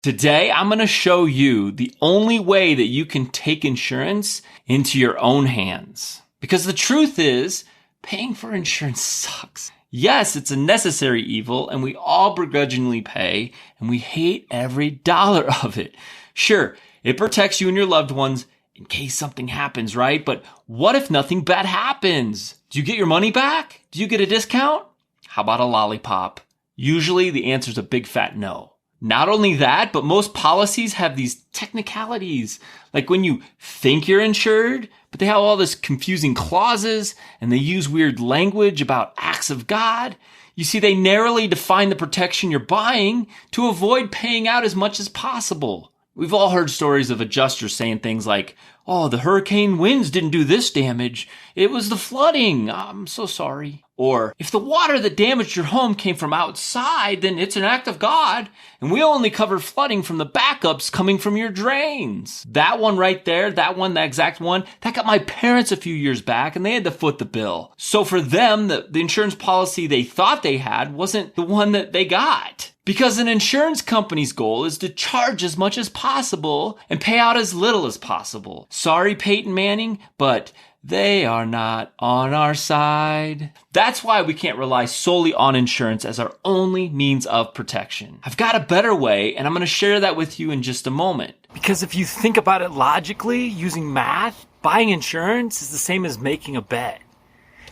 Today, I'm going to show you the only way that you can take insurance into your own hands. Because the truth is, paying for insurance sucks. Yes, it's a necessary evil, and we all begrudgingly pay, and we hate every dollar of it. Sure, it protects you and your loved ones in case something happens, right? But what if nothing bad happens? Do you get your money back? Do you get a discount? How about a lollipop? Usually the answer is a big fat no. Not only that, but most policies have these technicalities. Like when you think you're insured, but they have all this confusing clauses and they use weird language about acts of God. You see, they narrowly define the protection you're buying to avoid paying out as much as possible. We've all heard stories of adjusters saying things like, oh, the hurricane winds didn't do this damage. It was the flooding. I'm so sorry. Or, if the water that damaged your home came from outside, then it's an act of God, and we only cover flooding from the backups coming from your drains. That one right there, that exact one, that got my parents a few years back, and they had to foot the bill. So for them, the insurance policy they thought they had wasn't the one that they got. Because an insurance company's goal is to charge as much as possible and pay out as little as possible. Sorry, Peyton Manning, but they are not on our side. That's why we can't rely solely on insurance as our only means of protection. I've got a better way, and I'm going to share that with you in just a moment. Because if you think about it logically, using math, buying insurance is the same as making a bet.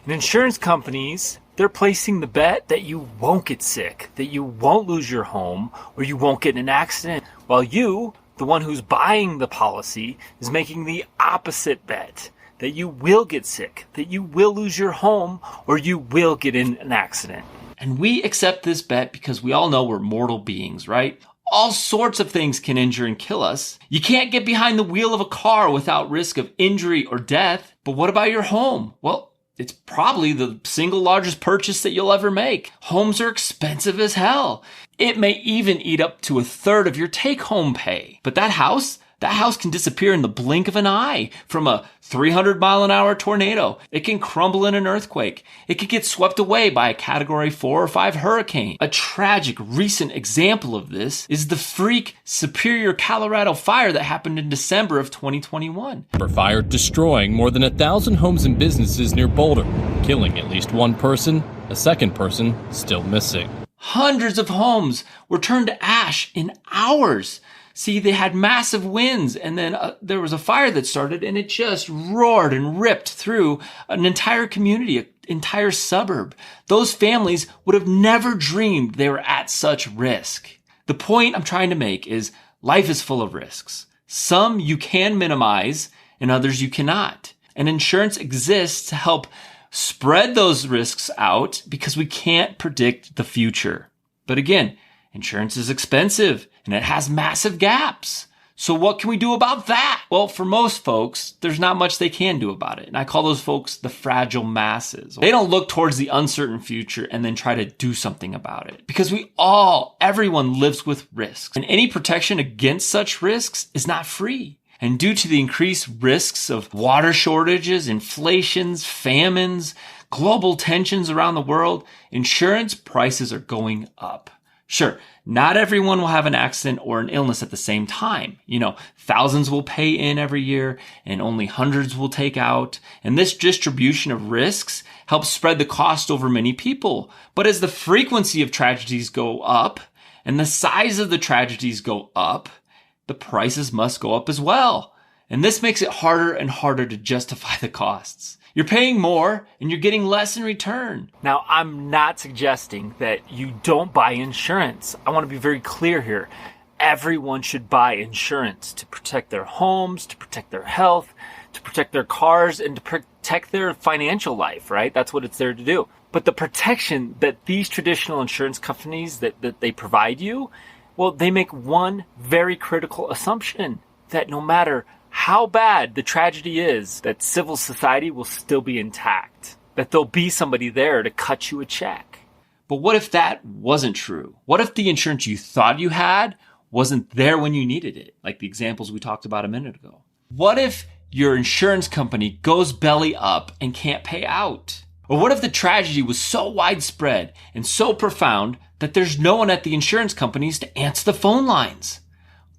And insurance companies, they're placing the bet that you won't get sick, that you won't lose your home, or you won't get in an accident, while you, the one who's buying the policy, is making the opposite bet, that you will get sick, that you will lose your home, or you will get in an accident. And we accept this bet because we all know we're mortal beings, right? All sorts of things can injure and kill us. You can't get behind the wheel of a car without risk of injury or death. But what about your home? Well, it's probably the single largest purchase that you'll ever make. Homes are expensive as hell. It may even eat up to a third of your take-home pay. But that house can disappear in the blink of an eye from a 300-mile-an-hour tornado. It can crumble in an earthquake. It could get swept away by a Category 4 or 5 hurricane. A tragic recent example of this is the freak Superior, Colorado fire that happened in December of 2021. For fire destroying more than 1,000 homes and businesses near Boulder, killing at least one person, a second person still missing. Hundreds of homes were turned to ash in hours. See, they had massive winds, and then there was a fire that started, and it just roared and ripped through an entire community, an entire suburb. Those families would have never dreamed they were at such risk. The point I'm trying to make is life is full of risks. Some you can minimize, and others you cannot. And insurance exists to help spread those risks out because we can't predict the future. But again, insurance is expensive and it has massive gaps. So what can we do about that? Well, for most folks, there's not much they can do about it. And I call those folks the fragile masses. They don't look towards the uncertain future and then try to do something about it. Because everyone lives with risks. And any protection against such risks is not free. And due to the increased risks of water shortages, inflations, famines, global tensions around the world, insurance prices are going up. Sure, not everyone will have an accident or an illness at the same time. Thousands will pay in every year and only hundreds will take out. And this distribution of risks helps spread the cost over many people. But as the frequency of tragedies go up and the size of the tragedies go up, the prices must go up as well. And this makes it harder and harder to justify the costs. You're paying more and you're getting less in return. Now, I'm not suggesting that you don't buy insurance. I want to be very clear here. Everyone should buy insurance to protect their homes, to protect their health, to protect their cars, and to protect their financial life, right? That's what it's there to do. But the protection that these traditional insurance companies that they provide you, well, they make one very critical assumption, that no matter how bad the tragedy is, that civil society will still be intact, that there'll be somebody there to cut you a check. But what if that wasn't true? What if the insurance you thought you had wasn't there when you needed it, like the examples we talked about a minute ago? What if your insurance company goes belly up and can't pay out? Or what if the tragedy was so widespread and so profound that there's no one at the insurance companies to answer the phone lines?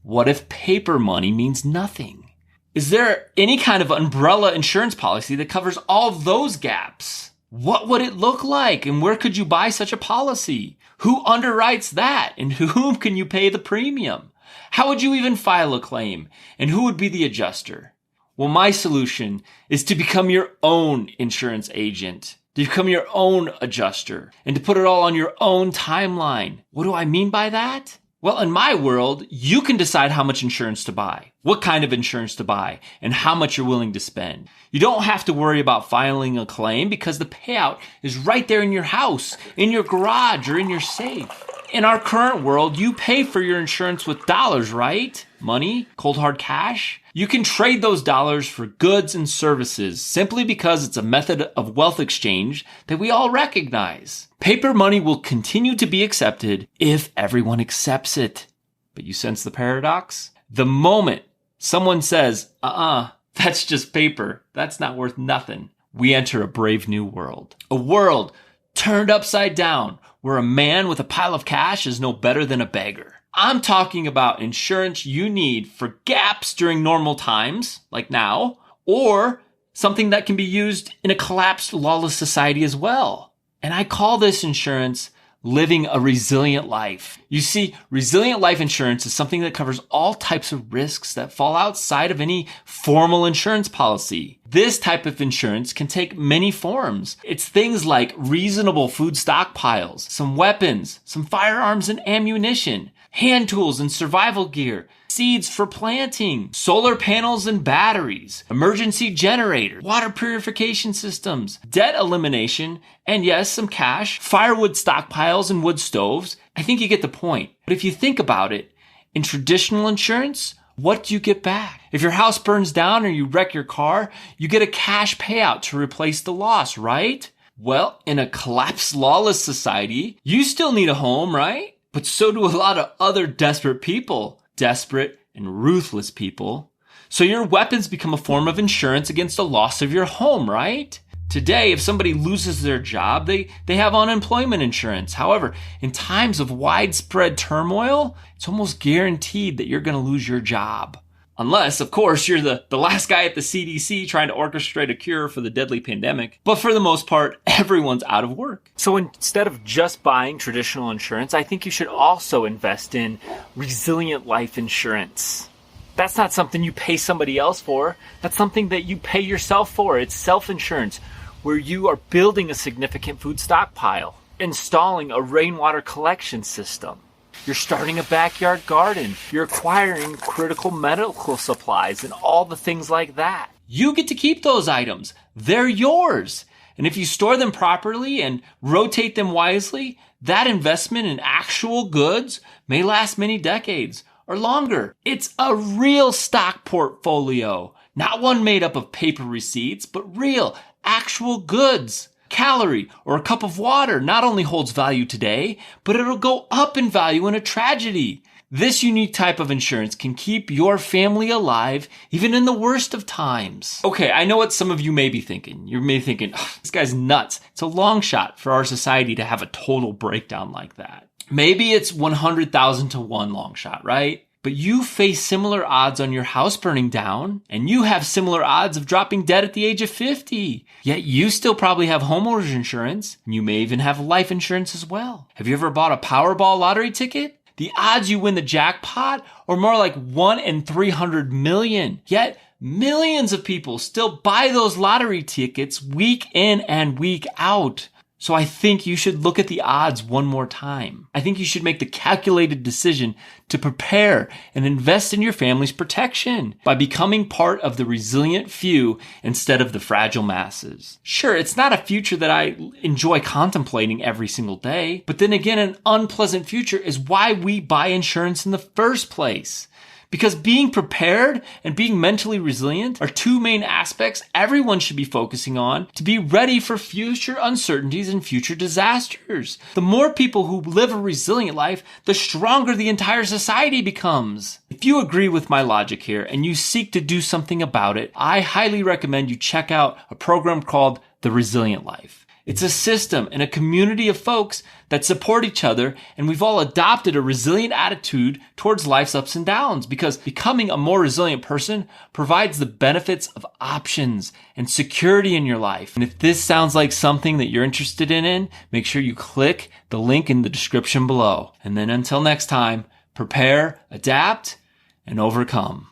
What if paper money means nothing? Is there any kind of umbrella insurance policy that covers all those gaps? What would it look like, and where could you buy such a policy? Who underwrites that, and to whom can you pay the premium? How would you even file a claim, and who would be the adjuster? Well, my solution is to become your own insurance agent, to become your own adjuster, and to put it all on your own timeline. What do I mean by that? Well, in my world, you can decide how much insurance to buy, what kind of insurance to buy, and how much you're willing to spend. You don't have to worry about filing a claim because the payout is right there in your house, in your garage, or in your safe. In our current world, you pay for your insurance with dollars, right? Money, cold hard cash. You can trade those dollars for goods and services simply because it's a method of wealth exchange that we all recognize. Paper money will continue to be accepted if everyone accepts it. But you sense the paradox? The moment someone says, that's just paper, that's not worth nothing, we enter a brave new world. A world turned upside down, where a man with a pile of cash is no better than a beggar. I'm talking about insurance you need for gaps during normal times, like now, or something that can be used in a collapsed, lawless society as well. And I call this insurance living a resilient life. You see, resilient life insurance is something that covers all types of risks that fall outside of any formal insurance policy. This type of insurance can take many forms. It's things like reasonable food stockpiles, some weapons, some firearms and ammunition, hand tools and survival gear, seeds for planting, solar panels and batteries, emergency generators, water purification systems, debt elimination, and yes, some cash, firewood stockpiles and wood stoves. I think you get the point. But if you think about it, in traditional insurance, what do you get back? If your house burns down or you wreck your car, you get a cash payout to replace the loss, right? Well, in a collapsed, lawless society, you still need a home, right? But so do a lot of other desperate people. Desperate and ruthless people. So your weapons become a form of insurance against the loss of your home, right? Today, if somebody loses their job, they have unemployment insurance. However, in times of widespread turmoil, it's almost guaranteed that you're going to lose your job. Unless, of course, you're the last guy at the CDC trying to orchestrate a cure for the deadly pandemic. But for the most part, everyone's out of work. So instead of just buying traditional insurance, I think you should also invest in resilient life insurance. That's not something you pay somebody else for. That's something that you pay yourself for. It's self-insurance, where you are building a significant food stockpile, installing a rainwater collection system. You're starting a backyard garden. You're acquiring critical medical supplies and all the things like that. You get to keep those items. They're yours. And if you store them properly and rotate them wisely, that investment in actual goods may last many decades or longer. It's a real stock portfolio, not one made up of paper receipts, but real, actual goods. Calorie or a cup of water not only holds value today, but it'll go up in value in a tragedy. This unique type of insurance can keep your family alive even in the worst of times. Okay, I know what some of you may be thinking. You may be thinking, this guy's nuts. It's a long shot for our society to have a total breakdown like that. Maybe it's 100,000 to 1 long shot, right? But you face similar odds on your house burning down, and you have similar odds of dropping dead at the age of 50. Yet you still probably have homeowners insurance, and you may even have life insurance as well. Have you ever bought a Powerball lottery ticket? The odds you win the jackpot are more like 1 in 300 million. Yet millions of people still buy those lottery tickets week in and week out. So I think you should look at the odds one more time. I think you should make the calculated decision to prepare and invest in your family's protection by becoming part of the resilient few instead of the fragile masses. Sure, it's not a future that I enjoy contemplating every single day, but then again, an unpleasant future is why we buy insurance in the first place. Because being prepared and being mentally resilient are two main aspects everyone should be focusing on to be ready for future uncertainties and future disasters. The more people who live a resilient life, the stronger the entire society becomes. If you agree with my logic here and you seek to do something about it, I highly recommend you check out a program called The Resilient Life. It's a system and a community of folks that support each other, and we've all adopted a resilient attitude towards life's ups and downs because becoming a more resilient person provides the benefits of options and security in your life. And if this sounds like something that you're interested in, make sure you click the link in the description below. And then until next time, prepare, adapt, and overcome.